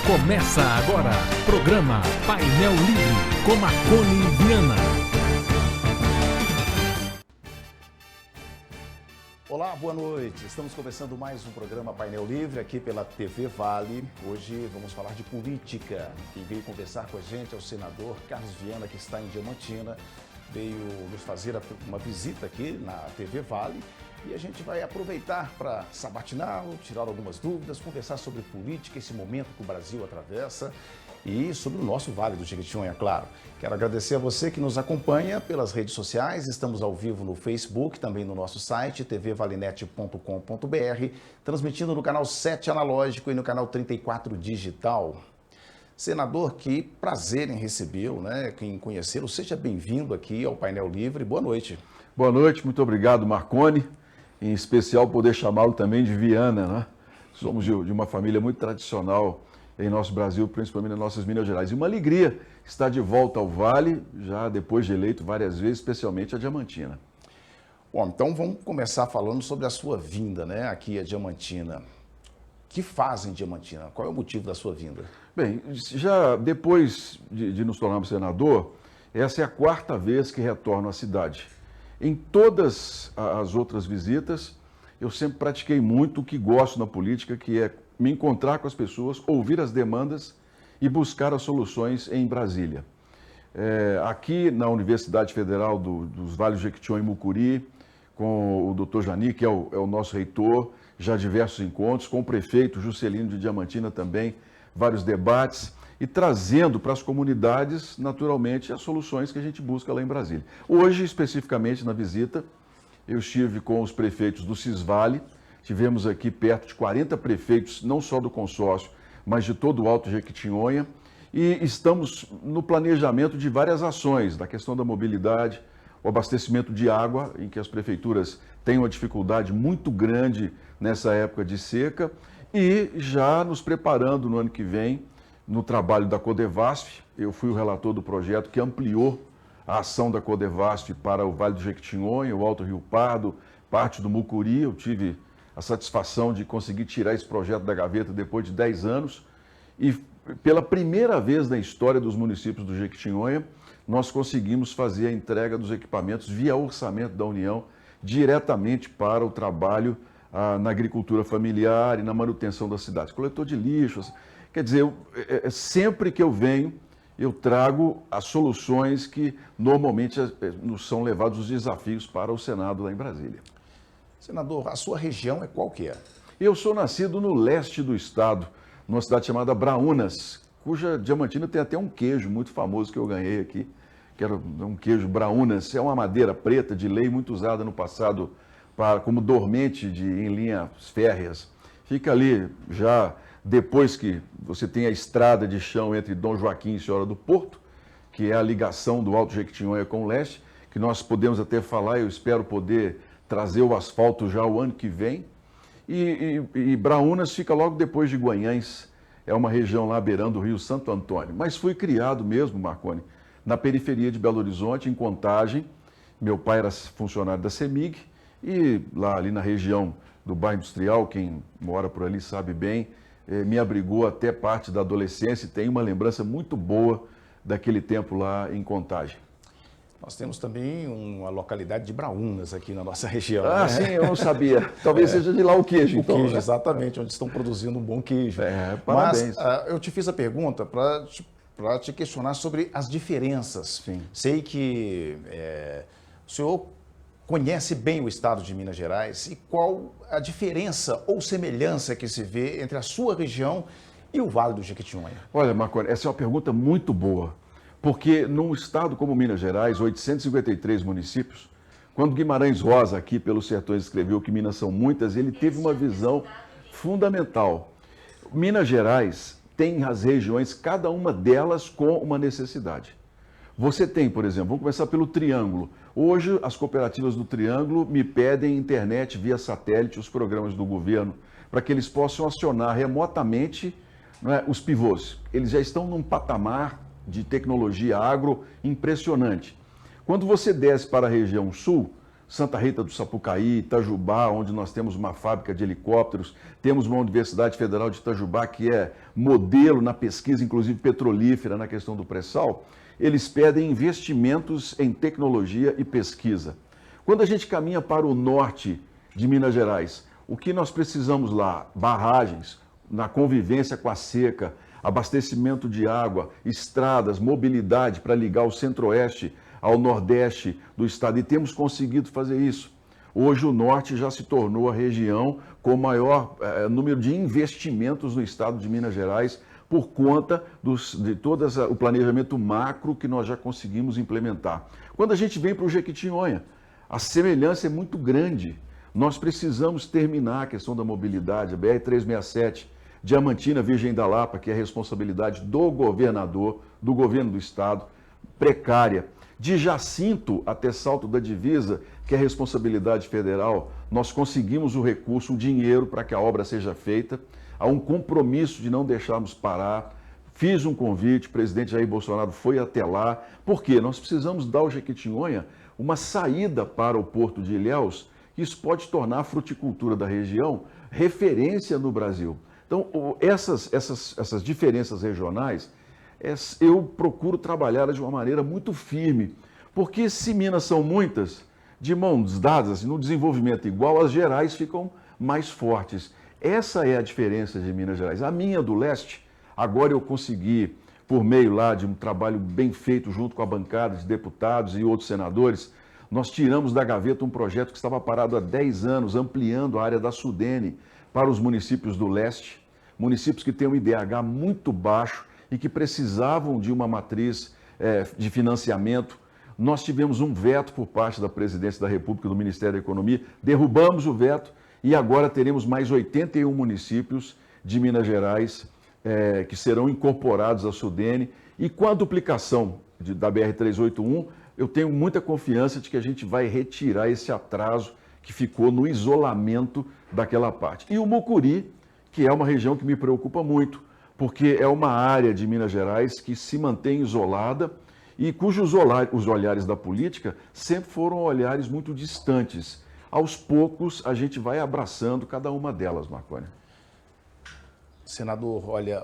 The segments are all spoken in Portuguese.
Começa agora, programa Painel Livre, com Marconi Viana. Olá, boa noite. Estamos começando mais um programa Painel Livre aqui pela TV Vale. Hoje vamos falar de política. Quem veio conversar com a gente é o senador Carlos Viana, que está em Diamantina. Veio nos fazer uma visita aqui na TV Vale. E a gente vai aproveitar para sabatiná-lo, tirar algumas dúvidas, conversar sobre política, esse momento que o Brasil atravessa e sobre o nosso Vale do Jequitinhonha, claro. Quero agradecer a você que nos acompanha pelas redes sociais. Estamos ao vivo no Facebook, também no nosso site, tvvalenet.com.br, transmitindo no canal 7 analógico e no canal 34 digital. Senador, que prazer em recebê-lo, né? Em conhecê-lo. Seja bem-vindo aqui ao Painel Livre. Boa noite. Boa noite, muito obrigado, Marconi. Em especial poder chamá-lo também de Viana, né? Somos de uma família muito tradicional em nosso Brasil, principalmente nas nossas Minas Gerais. E uma alegria estar de volta ao Vale, já depois de eleito várias vezes, especialmente a Diamantina. Bom, então vamos começar falando sobre a sua vinda, né, aqui a Diamantina. O que faz em Diamantina? Qual é o motivo da sua vinda? Bem, já depois de nos tornarmos senador, essa é a quarta vez que retorno à cidade. Em todas as outras visitas, eu sempre pratiquei muito o que gosto na política, que é me encontrar com as pessoas, ouvir as demandas e buscar as soluções em Brasília. Aqui na Universidade Federal dos Vales do Jequitinhonha e Mucuri, com o Dr. Jani, que é o nosso reitor, já diversos encontros, com o prefeito Juscelino de Diamantina também, vários debates, e trazendo para as comunidades, naturalmente, as soluções que a gente busca lá em Brasília. Hoje, especificamente na visita, eu estive com os prefeitos do Cisvale, tivemos aqui perto de 40 prefeitos, não só do consórcio, mas de todo o Alto Jequitinhonha, e estamos no planejamento de várias ações, da questão da mobilidade, o abastecimento de água, em que as prefeituras têm uma dificuldade muito grande nessa época de seca, e já nos preparando no ano que vem, no trabalho da Codevasf. Eu fui o relator do projeto que ampliou a ação da Codevasf para o Vale do Jequitinhonha, o Alto Rio Pardo, parte do Mucuri. Eu tive a satisfação de conseguir tirar esse projeto da gaveta depois de 10 anos. E pela primeira vez na história dos municípios do Jequitinhonha, nós conseguimos fazer a entrega dos equipamentos via orçamento da União diretamente para o trabalho na agricultura familiar e na manutenção das cidades. Coletor de lixos. Quer dizer, sempre que eu venho, eu trago as soluções que normalmente nos são levados os desafios para o Senado lá em Brasília. Senador, a sua região é qual que é? Eu sou nascido no leste do estado, numa cidade chamada Braúnas, cuja Diamantina tem até um queijo muito famoso que eu ganhei aqui, que era um queijo Braúnas. É uma madeira preta de lei muito usada no passado como dormente em linhas férreas. Fica ali já depois que você tem a estrada de chão entre Dom Joaquim e Senhora do Porto, que é a ligação do Alto Jequitinhonha com o leste, que nós podemos até falar, eu espero poder trazer o asfalto já o ano que vem. E Braúnas fica logo depois de Guanhães, é uma região lá beirando o Rio Santo Antônio. Mas fui criado mesmo, Marconi, na periferia de Belo Horizonte, em Contagem. Meu pai era funcionário da CEMIG e lá ali na região do bairro Industrial, quem mora por ali sabe bem, me abrigou até parte da adolescência e tenho uma lembrança muito boa daquele tempo lá em Contagem. Nós temos também uma localidade de Braúnas aqui na nossa região. Ah, né? Sim, eu não sabia. Talvez seja de lá o queijo, o então. Queijo, exatamente, onde estão produzindo um bom queijo. Parabéns. Mas eu te fiz a pergunta para te questionar sobre as diferenças. Sim. Sei que o senhor conhece bem o estado de Minas Gerais e qual a diferença ou semelhança que se vê entre a sua região e o Vale do Jequitinhonha? Olha, Marconi, essa é uma pergunta muito boa, porque num estado como Minas Gerais, 853 municípios, quando Guimarães Rosa, aqui pelos Sertões, escreveu que Minas são muitas, ele teve uma visão fundamental. Minas Gerais tem as regiões, cada uma delas com uma necessidade. Você tem, por exemplo, vamos começar pelo Triângulo. Hoje, as cooperativas do Triângulo me pedem internet via satélite, os programas do governo, para que eles possam acionar remotamente, né, os pivôs. Eles já estão num patamar de tecnologia agro impressionante. Quando você desce para a região sul, Santa Rita do Sapucaí, Itajubá, onde nós temos uma fábrica de helicópteros, temos uma Universidade Federal de Itajubá que é modelo na pesquisa, inclusive petrolífera, na questão do pré-sal. Eles pedem investimentos em tecnologia e pesquisa. Quando a gente caminha para o norte de Minas Gerais, o que nós precisamos lá? Barragens, na convivência com a seca, abastecimento de água, estradas, mobilidade para ligar o centro-oeste ao nordeste do estado. E temos conseguido fazer isso. Hoje o norte já se tornou a região com o maior número de investimentos no estado de Minas Gerais, por conta de todo o planejamento macro que nós já conseguimos implementar. Quando a gente vem para o Jequitinhonha, a semelhança é muito grande. Nós precisamos terminar a questão da mobilidade, a BR-367, Diamantina, Virgem da Lapa, que é a responsabilidade do governador, do governo do estado, precária. De Jacinto até Salto da Divisa, que é a responsabilidade federal, nós conseguimos o recurso, o dinheiro para que a obra seja feita. Há um compromisso de não deixarmos parar. Fiz um convite, o presidente Jair Bolsonaro foi até lá. Por quê? Nós precisamos dar ao Jequitinhonha uma saída para o Porto de Ilhéus. Isso pode tornar a fruticultura da região referência no Brasil. Então, essas diferenças regionais, eu procuro trabalhar de uma maneira muito firme, porque se Minas são muitas, de mãos dadas, no desenvolvimento igual, as Gerais ficam mais fortes. Essa é a diferença de Minas Gerais. A minha do leste, agora eu consegui, por meio lá de um trabalho bem feito junto com a bancada de deputados e outros senadores, nós tiramos da gaveta um projeto que estava parado há 10 anos, ampliando a área da Sudene para os municípios do leste, municípios que têm um IDH muito baixo e que precisavam de uma matriz de financiamento. Nós tivemos um veto por parte da Presidência da República, do Ministério da Economia, derrubamos o veto e agora teremos mais 81 municípios de Minas Gerais que serão incorporados à Sudene. E com a duplicação da BR-381, eu tenho muita confiança de que a gente vai retirar esse atraso que ficou no isolamento daquela parte. E o Mucuri, que é uma região que me preocupa muito, porque é uma área de Minas Gerais que se mantém isolada e cujos os olhares da política sempre foram olhares muito distantes. Aos poucos, a gente vai abraçando cada uma delas, Marconi. Senador, olha,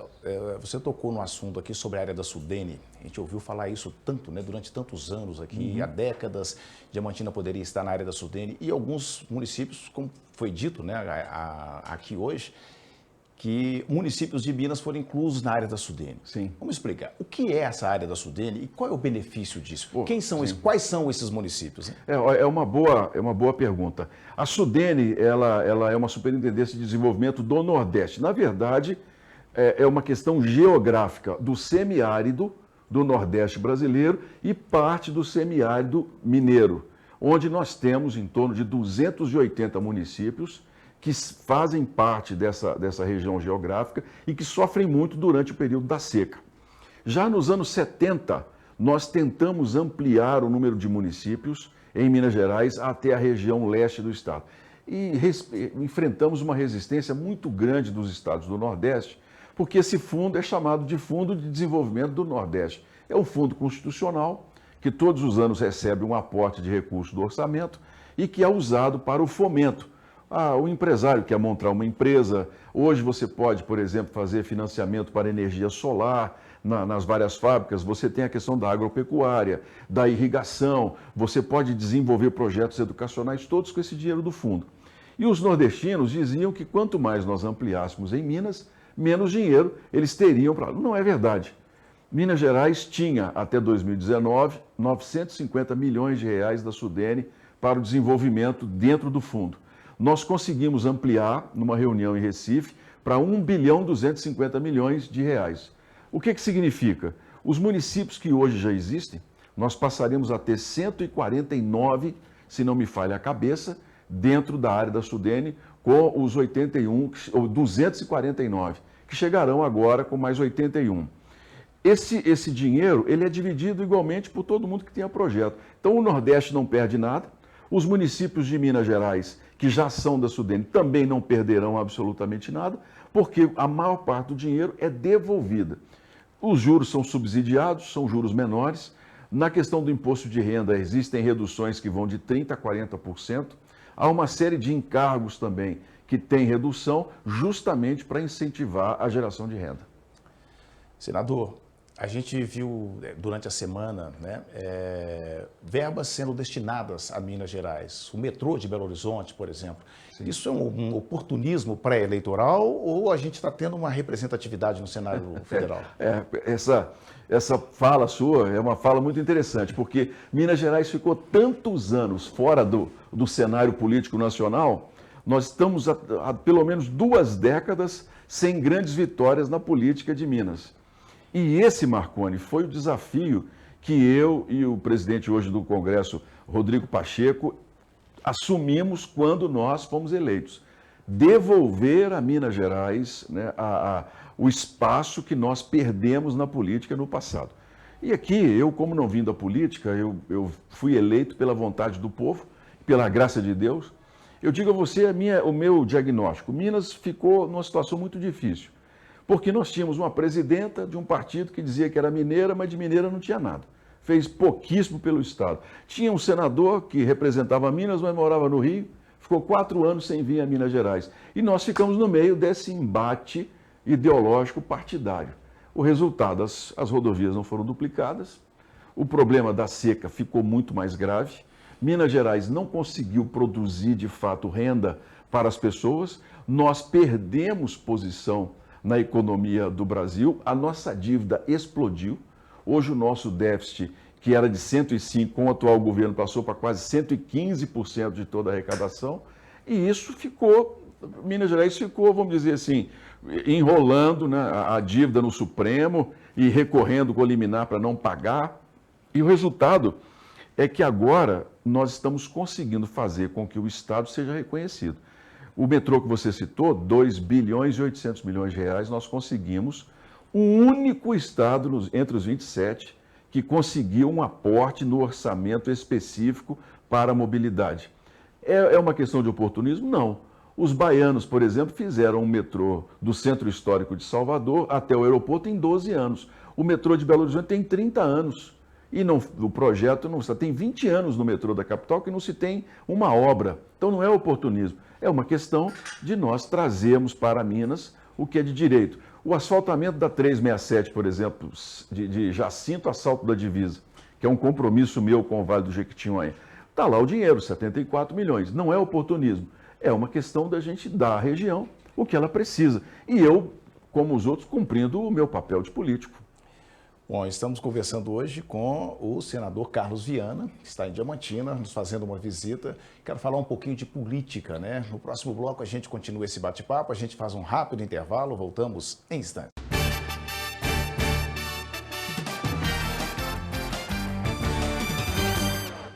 você tocou no assunto aqui sobre a área da Sudene. A gente ouviu falar isso tanto, né, durante tantos anos aqui, há décadas. Diamantina poderia estar na área da Sudene e alguns municípios, como foi dito, né, aqui hoje, que municípios de Minas foram inclusos na área da Sudene. Sim. Vamos explicar. O que é essa área da Sudene e qual é o benefício disso? Quais são esses municípios? Hein? É uma boa pergunta. A Sudene, ela é uma superintendência de desenvolvimento do Nordeste. Na verdade, é uma questão geográfica do semiárido do Nordeste brasileiro e parte do semiárido mineiro, onde nós temos em torno de 280 municípios que fazem parte dessa região geográfica e que sofrem muito durante o período da seca. Já nos anos 70, nós tentamos ampliar o número de municípios em Minas Gerais até a região leste do estado. E enfrentamos uma resistência muito grande dos estados do Nordeste, porque esse fundo é chamado de Fundo de Desenvolvimento do Nordeste. É um fundo constitucional que todos os anos recebe um aporte de recursos do orçamento e que é usado para o fomento. O empresário quer montar uma empresa, hoje você pode, por exemplo, fazer financiamento para energia solar nas várias fábricas, você tem a questão da agropecuária, da irrigação, você pode desenvolver projetos educacionais, todos com esse dinheiro do fundo. E os nordestinos diziam que quanto mais nós ampliássemos em Minas, menos dinheiro eles teriam para... Não é verdade. Minas Gerais tinha, até 2019, 950 milhões de reais da Sudene para o desenvolvimento dentro do fundo. Nós conseguimos ampliar, numa reunião em Recife, para 1 bilhão 250 milhões de reais. O que significa? Os municípios que hoje já existem, nós passaremos a ter 149, se não me falha a cabeça, dentro da área da Sudene, com os 81, ou 249, que chegarão agora com mais 81. Esse dinheiro, ele é dividido igualmente por todo mundo que tenha projeto. Então o Nordeste não perde nada, os municípios de Minas Gerais, que já são da Sudene, também não perderão absolutamente nada, porque a maior parte do dinheiro é devolvida. Os juros são subsidiados, são juros menores, Na questão do imposto de renda, existem reduções que vão de 30% a 40%. Há uma série de encargos também que tem redução justamente para incentivar a geração de renda. Senador, a gente viu durante a semana, né, verbas sendo destinadas a Minas Gerais. O metrô de Belo Horizonte, por exemplo. Sim. Isso é um oportunismo pré-eleitoral ou a gente está tendo uma representatividade no cenário federal? Essa fala sua é uma fala muito interessante, porque Minas Gerais ficou tantos anos fora do cenário político nacional. Nós estamos há pelo menos 2 décadas sem grandes vitórias na política de Minas. E esse, Marconi, foi o desafio que eu e o presidente hoje do Congresso, Rodrigo Pacheco, assumimos quando nós fomos eleitos. Devolver a Minas Gerais, né, o espaço que nós perdemos na política no passado. E aqui, eu como não vim da política, eu fui eleito pela vontade do povo, pela graça de Deus. Eu digo a você o meu diagnóstico. Minas ficou numa situação muito difícil. Porque nós tínhamos uma presidenta de um partido que dizia que era mineira, mas de mineira não tinha nada. Fez pouquíssimo pelo Estado. Tinha um senador que representava Minas, mas morava no Rio, ficou 4 anos sem vir a Minas Gerais. E nós ficamos no meio desse embate ideológico partidário. O resultado, as rodovias não foram duplicadas, o problema da seca ficou muito mais grave, Minas Gerais não conseguiu produzir de fato renda para as pessoas, nós perdemos posição na economia do Brasil, a nossa dívida explodiu. Hoje o nosso déficit, que era de 105%, com o atual governo passou para quase 115% de toda a arrecadação, e isso ficou, Minas Gerais ficou, vamos dizer assim, enrolando, né, a dívida no Supremo e recorrendo com liminar para não pagar. E o resultado é que agora nós estamos conseguindo fazer com que o Estado seja reconhecido. O metrô que você citou, 2 bilhões e 800 milhões de reais, nós conseguimos o único estado entre os 27 que conseguiu um aporte no orçamento específico para a mobilidade. É uma questão de oportunismo? Não. Os baianos, por exemplo, fizeram um metrô do Centro Histórico de Salvador até o aeroporto em 12 anos. O metrô de Belo Horizonte tem 30 anos. E o projeto não tem 20 anos no metrô da capital que não se tem uma obra. Então não é oportunismo. É uma questão de nós trazermos para Minas o que é de direito. O asfaltamento da 367, por exemplo, de Jacinto a Salto da Divisa, que é um compromisso meu com o Vale do Jequitinhonha. Está lá o dinheiro, 74 milhões. Não é oportunismo. É uma questão da gente dar à região o que ela precisa. E eu, como os outros, cumprindo o meu papel de político. Bom, estamos conversando hoje com o senador Carlos Viana, que está em Diamantina, nos fazendo uma visita. Quero falar um pouquinho de política, né? No próximo bloco a gente continua esse bate-papo, a gente faz um rápido intervalo, voltamos em instantes.